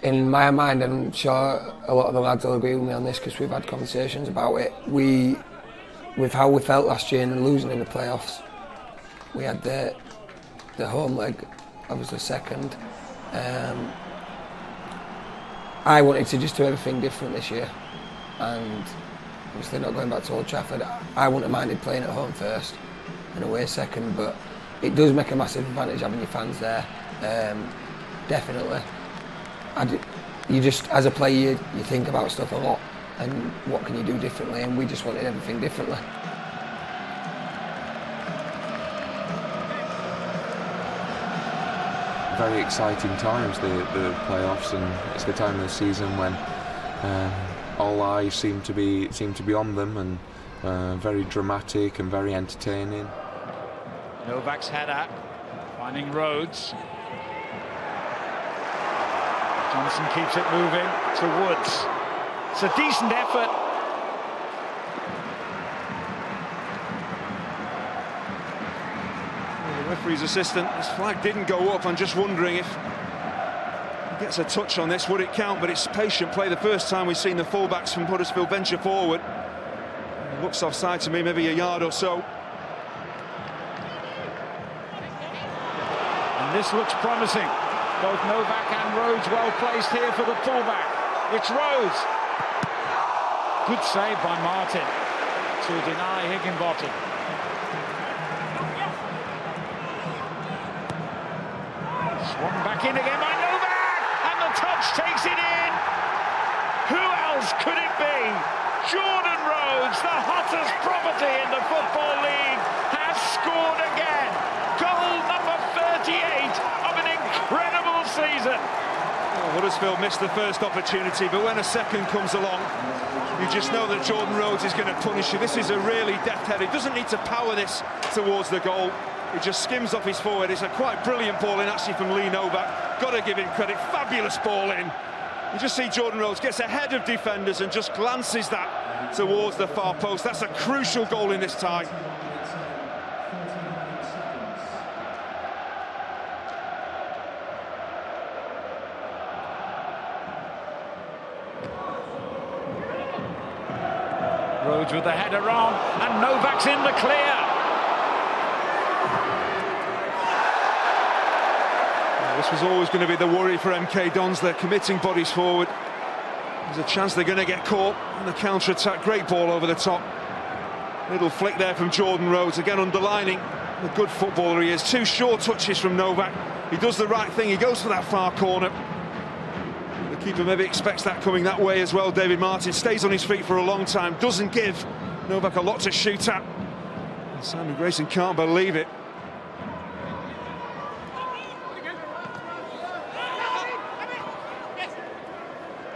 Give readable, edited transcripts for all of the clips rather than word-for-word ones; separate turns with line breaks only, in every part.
in my mind, and I'm sure a lot of the lads will agree with me on this because we've had conversations about it, with how we felt last year and losing in the playoffs, we had the home leg, obviously second. I wanted to just do everything different this year, and obviously not going back to Old Trafford, I wouldn't have minded playing at home first and away second, but it does make a massive advantage having your fans there, definitely. You just, as a player, you think about stuff a lot and what can you do differently, and we just wanted everything differently.
Very exciting times, the playoffs, and it's the time of the season when all eyes seem to be on them, and very dramatic and very entertaining.
Novak's header, finding Rhodes. Johnson keeps it moving to Woods. It's a decent effort.
Well, the referee's assistant, his flag didn't go up. I'm just wondering if he gets a touch on this, would it count? But it's patient play. The first time we've seen the fullbacks from Huddersfield venture forward. It looks offside to me, maybe a yard or so.
And this looks promising. Both Novak and Rhodes well placed here for the fullback. It's Rhodes. Good save by Martin to deny Higginbottom. Swung back in again by Novak, and the touch takes it in. Who else could it be? Jordan Rhodes, the hottest property in the Football League, has scored again. Goal number 38 of an incredible season.
Well, Huddersfield missed the first opportunity, but when a second comes along, you just know that Jordan Rhodes is going to punish you. This is a really deft header. He doesn't need to power this towards the goal. He just skims off his forward. It's a quite brilliant ball in, actually, from Lee Novak. Got to give him credit. Fabulous ball in. You just see Jordan Rhodes gets ahead of defenders and just glances that towards the far post. That's a crucial goal in this tie.
Rhodes with the header on, and Novak's in the clear.
Well, this was always going to be the worry for MK Dons. They're committing bodies forward. There's a chance they're going to get caught on the counter-attack. Great ball over the top. Little flick there from Jordan Rhodes, again underlining the good footballer he is. Two short touches from Novak. He does the right thing, he goes for that far corner. The keeper maybe expects that coming that way as well. David Martin stays on his feet for a long time, doesn't give Novak a lot to shoot at. And Simon Grayson can't believe it.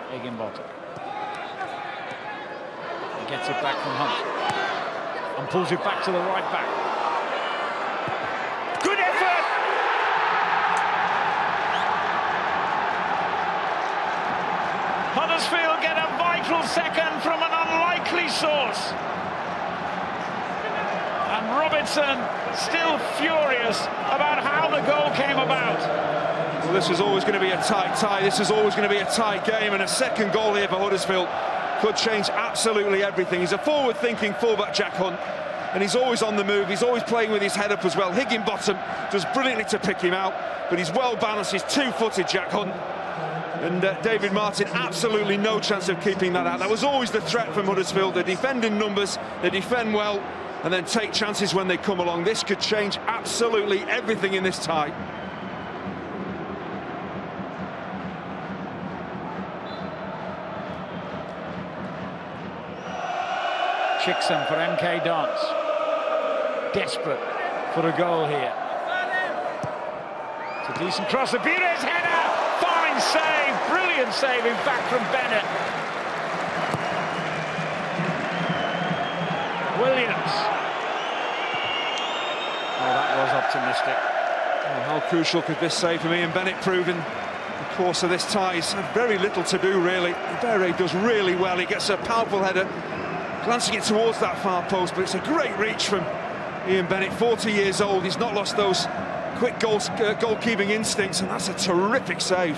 Higginbottom. He gets it back from Hunt and pulls it back to the right back. Good effort! Huddersfield get a vital second from an unlikely source. And Robertson still furious about how the goal came about.
Well, this was always going to be a tight tie. This is always going to be a tight game, and a second goal here for Huddersfield could change absolutely everything. He's a forward-thinking fullback, Jack Hunt, and he's always on the move. He's always playing with his head up as well. Higginbottom does brilliantly to pick him out, but he's well balanced. He's two-footed, Jack Hunt. And David Martin, absolutely no chance of keeping that out. That was always the threat from Huddersfield. They defend in numbers, they defend well, and then take chances when they come along. This could change absolutely everything in this tie.
Chickson for MK Dons. Desperate for a goal here. It's a decent cross. Abires header. Fine save. Brilliant saving back from Bennett. Williams. Oh, that was optimistic.
Oh, how crucial could this save from Ian Bennett prove in the course of this tie? He's had very little to do, really. Ibere does really well. He gets a powerful header, glancing it towards that far post, but it's a great reach from Ian Bennett, 40 years old. He's not lost those quick goalkeeping instincts, and that's a terrific save.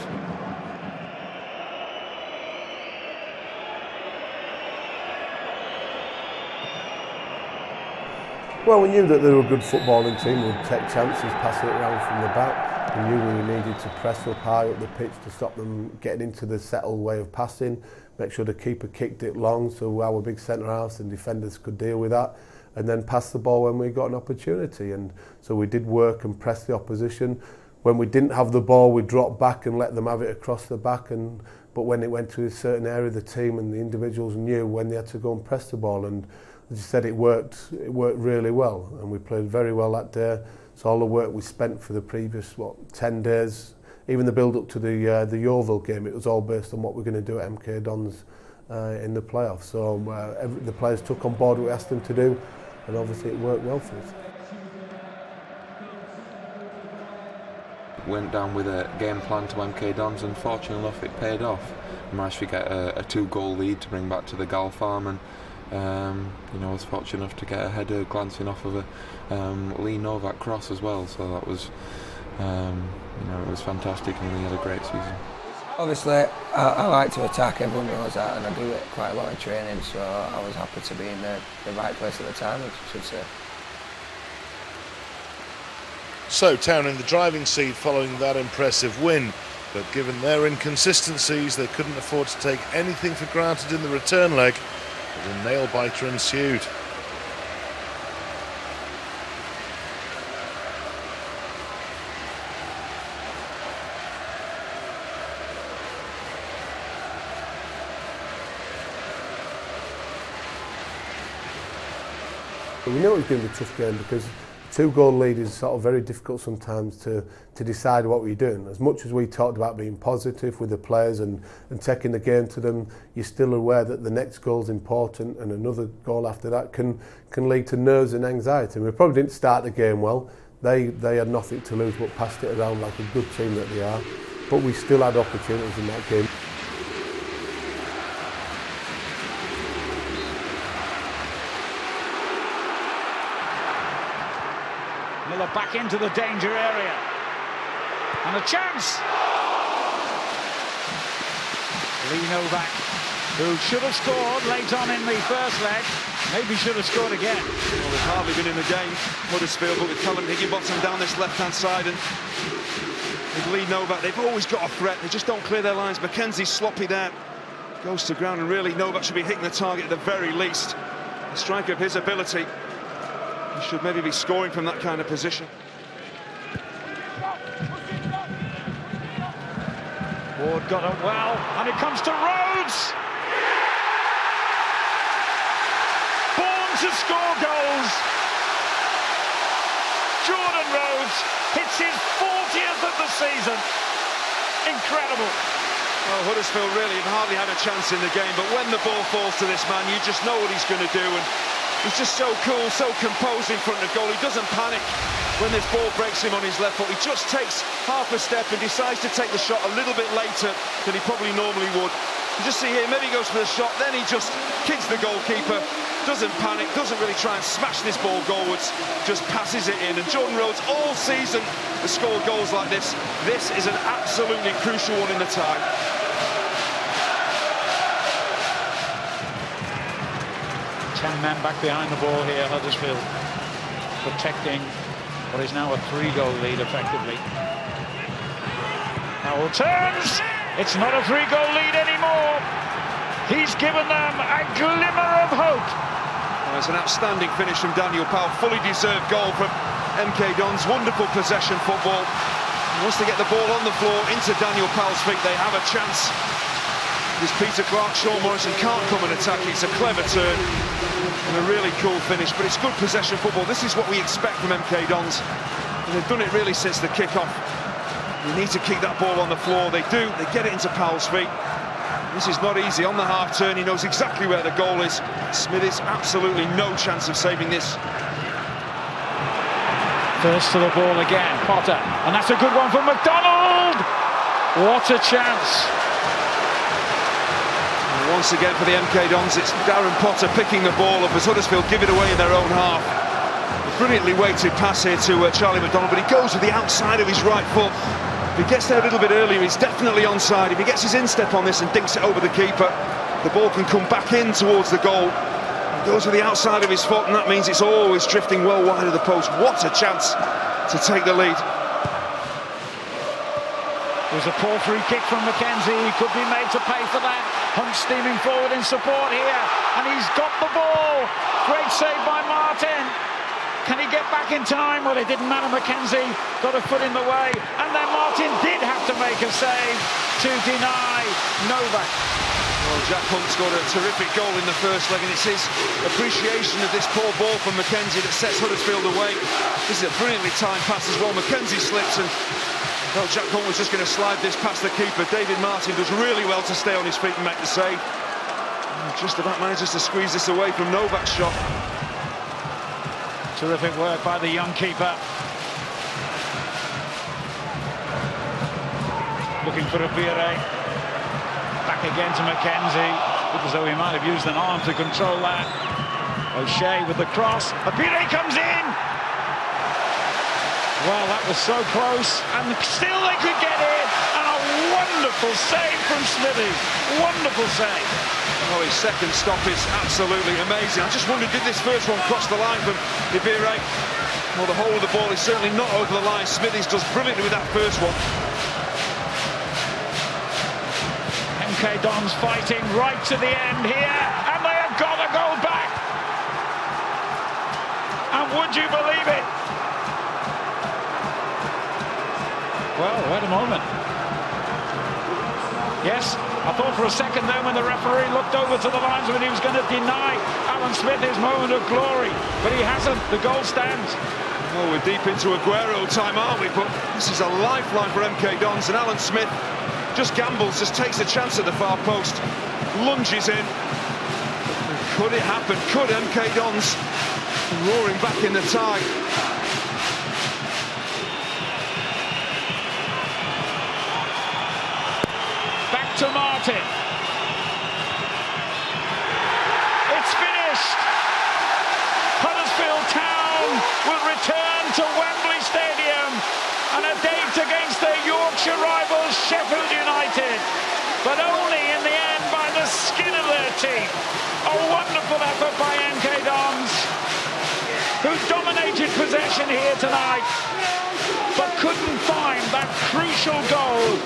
Well, we knew that they were a good footballing team. We'd take chances, passing it around from the back. We knew we needed to press up high up the pitch to stop them getting into the settled way of passing, make sure the keeper kicked it long so our big centre-halves and defenders could deal with that, and then pass the ball when we got an opportunity. And so we did work and press the opposition. When we didn't have the ball, we dropped back and let them have it across the back. But when it went to a certain area, the team and the individuals knew when they had to go and press the ball. And as you said, it worked really well, and we played very well that day. So all the work we spent for the previous 10 days, even the build up to the Yeovil game, it was all based on what we're going to do at MK Dons in the playoffs. So the players took on board what we asked them to do, and obviously it worked well for us.
Went down with a game plan to MK Dons, and fortunately enough it paid off. We managed to get a 2-goal lead to bring back to the Gal Farm, and I was fortunate enough to get a header glancing off of a Lee Novak cross as well, so that was it was fantastic, and we had a great season.
Obviously I like to attack, everyone knows that, and I do it quite a lot in training, so I was happy to be in the right place at the time, I should say.
So Town in the driving seat following that impressive win, but given their inconsistencies they couldn't afford to take anything for granted in the return leg, as a nail-biter ensued.
We know it was going to be a tough game because a 2-goal lead is sort of very difficult sometimes to decide what we're doing. As much as we talked about being positive with the players and taking the game to them, you're still aware that the next goal is important, and another goal after that can lead to nerves and anxiety. And we probably didn't start the game well. They had nothing to lose but passed it around like a good team that they are. But we still had opportunities in that game.
Miller back into the danger area. And a chance! Lee Novak, who should have scored late on in the first leg, maybe should have scored again.
Well, they've hardly been in the game, Huddersfield, but with Callum Higginbotham down this left-hand side, and with Lee Novak, they've always got a threat. They just don't clear their lines. Mackenzie's sloppy there, goes to ground, and really Novak should be hitting the target at the very least. A striker of his ability, he should maybe be scoring from that kind of position.
Ward got up well, and it comes to Rhodes! Born to score goals! Jordan Rhodes hits his 40th of the season. Incredible.
Well, Huddersfield really have hardly had a chance in the game, but when the ball falls to this man, you just know what he's going to do, and he's just so cool, so composed in front of goal. He doesn't panic when this ball breaks him on his left foot. He just takes half a step and decides to take the shot a little bit later than he probably normally would. You just see here, maybe he goes for the shot, then he just kicks the goalkeeper, doesn't panic, doesn't really try and smash this ball goalwards, just passes it in. And Jordan Rhodes all season has scored goals like this. This is an absolutely crucial one in the tie.
Men back behind the ball here, Huddersfield protecting what is now a 3-goal lead effectively. Howell turns, it's not a 3-goal lead anymore. He's given them a glimmer of hope.
Well, it's an outstanding finish from Daniel Powell, fully deserved goal from MK Dons, wonderful possession football. Once they get the ball on the floor into Daniel Powell's feet, they have a chance. This Peter Clark, Sean Morrison can't come and attack. It's a clever turn and a really cool finish, but it's good possession football. This is what we expect from MK Dons, and they've done it really since the kick-off. We need to keep that ball on the floor. They do. They get it into Powell's feet. This is not easy. On the half turn, he knows exactly where the goal is. Smithies absolutely no chance of saving this.
First to the ball again, Potter, and that's a good one from McDonald. What a chance.
Once again for the MK Dons, it's Darren Potter picking the ball up as Huddersfield give it away in their own half. A brilliantly weighted pass here to Charlie McDonald, but he goes with the outside of his right foot. If he gets there a little bit earlier, he's definitely onside. If he gets his instep on this and dinks it over the keeper, the ball can come back in towards the goal. goes with the outside of his foot, and that means it's always drifting well wide of the post. What a chance to take the lead.
There's a poor free kick from McKenzie. He could be made to pay for that. Hunt steaming forward in support here, and he's got the ball. Great save by Martin. Can he get back in time? Well, it didn't matter. McKenzie got a foot in the way, and then Martin did have to make a save to deny Novak.
Well, Jack Hunt scored a terrific goal in the first leg, and it's his appreciation of this poor ball from McKenzie that sets Huddersfield away. This is a brilliantly timed pass as well. McKenzie slips, and well, Jack Hunt was just going to slide this past the keeper. David Martin does really well to stay on his feet and make the save. And just about manages to squeeze this away from Novak's shot.
Terrific work by the young keeper. Looking for Abire. Back again to McKenzie. Looked as though he might have used an arm to control that. O'Shea with the cross. Abire comes in. Well, that was so close, and still they could get in, and a wonderful save from Smithy. Wonderful save.
Oh, his second stop is absolutely amazing. I just wondered, did this first one cross the line from Ibire? Well, the whole of the ball is certainly not over the line. Smithies does brilliantly with that first one.
MK Dons fighting right to the end here, and they have got to go back. And would you believe it? Well, wait a moment. Yes, I thought for a second there when the referee looked over to the linesman he was going to deny Alan Smith his moment of glory, but he hasn't. The goal stands.
Well, we're deep into Aguero time, aren't we? But this is a lifeline for MK Dons, and Alan Smith just gambles, just takes a chance at the far post, lunges in. Could it happen? Could MK Dons roaring back in the tide?
To Martin. It's finished. Huddersfield Town will return to Wembley Stadium and a date against their Yorkshire rivals Sheffield United, but only in the end by the skin of their teeth. A wonderful effort by MK Dons, who dominated possession here tonight, but couldn't find that crucial goal.